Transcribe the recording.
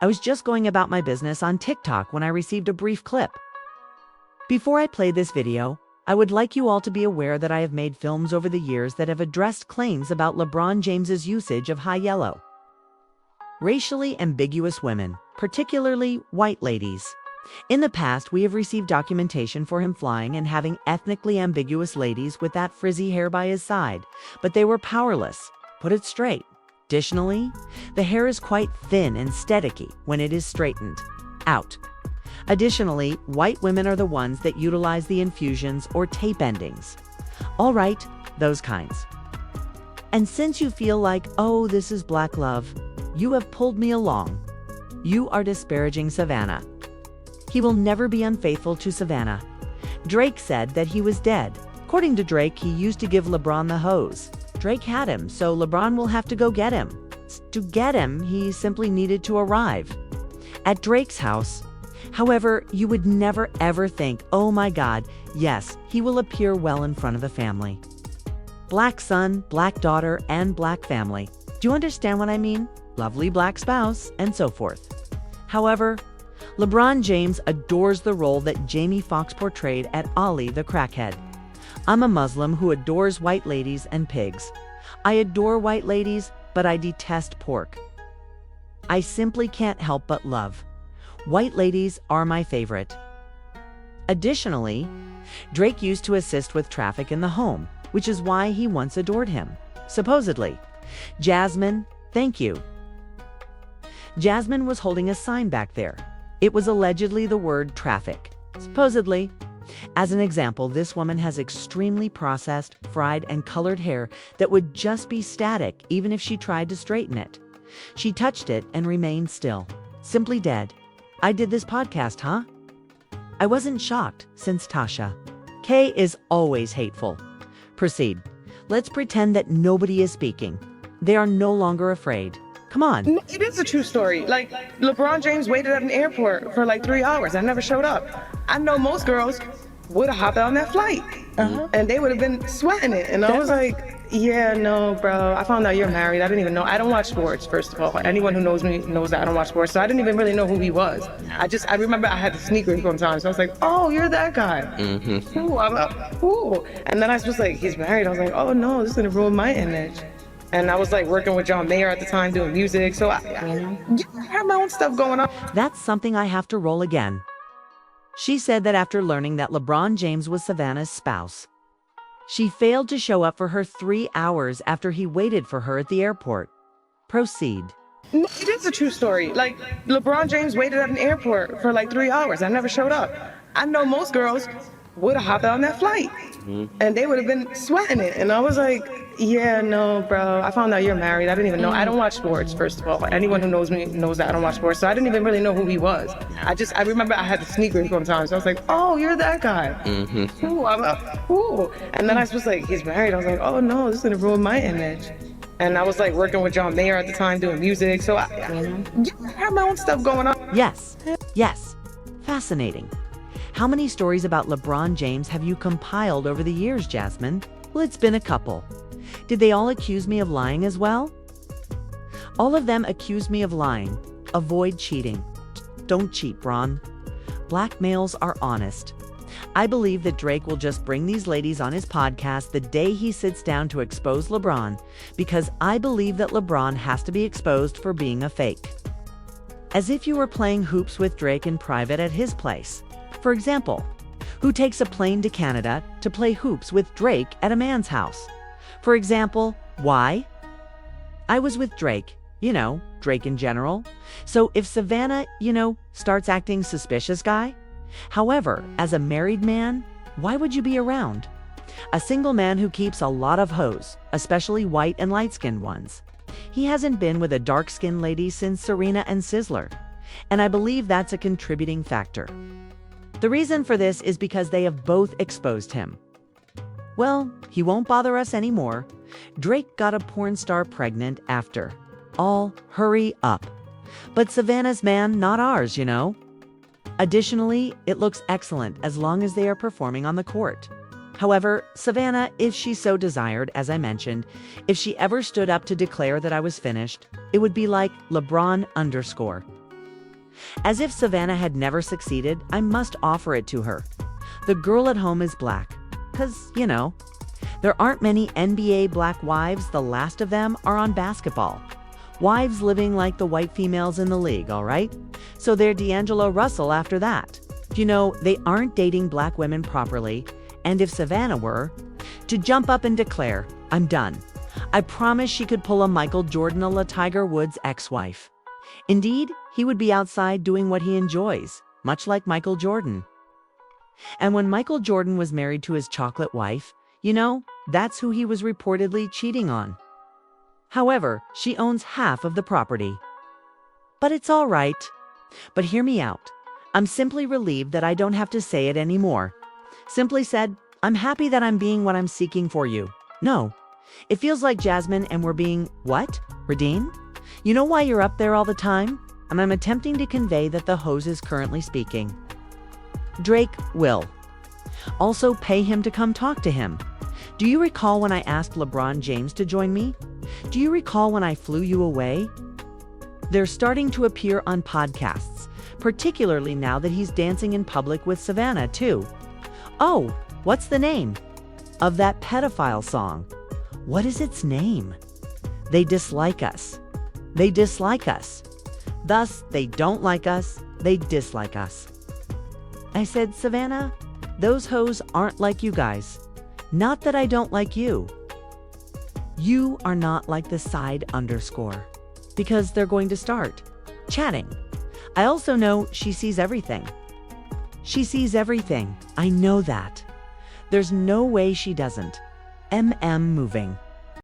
I was just going about my business on TikTok when I received a brief clip. Before I play this video, I would like you all to be aware that I have made films over the years that have addressed claims about LeBron James's usage of high yellow. Racially ambiguous women, particularly white ladies. In the past, we have received documentation for him flying and having ethnically ambiguous ladies with that frizzy hair by his side, but they were powerless. Put it straight. Additionally, the hair is quite thin and staticky when it is straightened out. Additionally, white women are the ones that utilize the infusions or tape endings. All right, those kinds. And since you feel like, oh, this is black love, you have pulled me along. You are disparaging Savannah. He will never be unfaithful to Savannah. Drake said that he was dead. According to Drake, he used to give LeBron the hose. Drake had him, so LeBron will have to go get him. To get him, he simply needed to arrive at Drake's house. However, you would never ever think, oh my God, yes, he will appear well in front of the family. Black son, black daughter, and black family. Do you understand what I mean? Lovely black spouse, and so forth. However, LeBron James adores the role that Jamie Foxx portrayed at Ali the Crackhead. I'm a Muslim who adores white ladies and pigs. I adore white ladies, but I detest pork. I simply can't help but love. White ladies are my favorite. Additionally, Drake used to assist with traffic in the home, which is why he once adored him. Supposedly. Jasmine, thank you. Jasmine was holding a sign back there. It was allegedly the word traffic. Supposedly. As an example, this woman has extremely processed, fried, and colored hair that would just be static even if she tried to straighten it. She touched it and remained still. Simply dead. I did this podcast, huh? I wasn't shocked, since Tasha K is always hateful. Proceed. Let's pretend that nobody is speaking. They are no longer afraid. Come on. It is a true story. Like, LeBron James waited at an airport for like 3 hours and never showed up. I know most girls would have hopped on that flight and they would have been sweating it. And I was like, yeah, no, bro. I found out you're married. I didn't even know. I don't watch sports, first of all. Anyone who knows me knows that I don't watch sports. So I didn't even really know who he was. I remember I had the sneakers one time. So I was like, oh, you're that guy. Ooh, And then I was like, he's married. I was like, oh no, this is going to ruin my image. And I was like working with John Mayer at the time doing music. So I have my own stuff going on. That's something I have to roll again. She said that after learning that LeBron James was Savannah's spouse, she failed to show up for her 3 hours after he waited for her at the airport. Proceed. It is a true story. Like, LeBron James waited at an airport for like 3 hours and never showed up. I know most girls would have hopped on that flight and they would have been sweating it. And I was like, yeah, no, bro. I found out you're married. I didn't even know. I don't watch sports, first of all. Anyone who knows me knows that I don't watch sports. So I didn't even really know who he was. I remember I had the sneakers one time. So I was like, oh, you're that guy. Ooh. And then I was like, he's married. I was like, oh no, this is going to ruin my image. And I was like working with John Mayer at the time doing music. So I have my own stuff going on. Yes. Fascinating. How many stories about LeBron James have you compiled over the years, Jasmine? Well, it's been a couple. Did they all accuse me of lying as well? All of them accused me of lying. Avoid cheating. Don't cheat, Bron. Black males are honest. I believe that Drake will just bring these ladies on his podcast the day he sits down to expose LeBron, because I believe that LeBron has to be exposed for being a fake. As if you were playing hoops with Drake in private at his place. For example, who takes a plane to Canada to play hoops with Drake at a man's house? For example, why? I was with Drake, Drake in general. So if Savannah, starts acting suspicious, guy. However, as a married man, why would you be around? A single man who keeps a lot of hoes, especially white and light-skinned ones. He hasn't been with a dark-skinned lady since Serena and Sizzler. And I believe that's a contributing factor. The reason for this is because they have both exposed him. Well, he won't bother us anymore. Drake got a porn star pregnant after. All hurry up. But Savannah's man, not ours, Additionally, it looks excellent as long as they are performing on the court. However, Savannah, if she so desired, as I mentioned, if she ever stood up to declare that I was finished, it would be like LeBron_. As if Savannah had never succeeded, I must offer it to her. The girl at home is black. 'Cause, there aren't many NBA black wives, the last of them are on basketball. Wives living like the white females in the league, all right? So they're D'Angelo Russell after that. They aren't dating black women properly, and if Savannah were to jump up and declare, I'm done, I promise she could pull a Michael Jordan a la Tiger Woods' ex-wife. Indeed, he would be outside doing what he enjoys, much like Michael Jordan. And when Michael Jordan was married to his chocolate wife, that's who he was reportedly cheating on. However, she owns half of the property. But it's all right. But hear me out. I'm simply relieved that I don't have to say it anymore. Simply said, I'm happy that I'm being what I'm seeking for you. No. It feels like Jasmine and we're being, what? Redeemed? You know why you're up there all the time? And I'm attempting to convey that the hose is currently speaking. Drake will. Also pay him to come talk to him. Do you recall when I asked LeBron James to join me? Do you recall when I flew you away? They're starting to appear on podcasts, particularly now that he's dancing in public with Savannah too. Oh, what's the name of that pedophile song? What is its name? They dislike us. They dislike us. Thus, they don't like us. They dislike us. I said, Savannah, those hoes aren't like you guys. Not that I don't like you. You are not like the side underscore. Because they're going to start chatting. I also know she sees everything. She sees everything. I know that. There's no way she doesn't. Moving.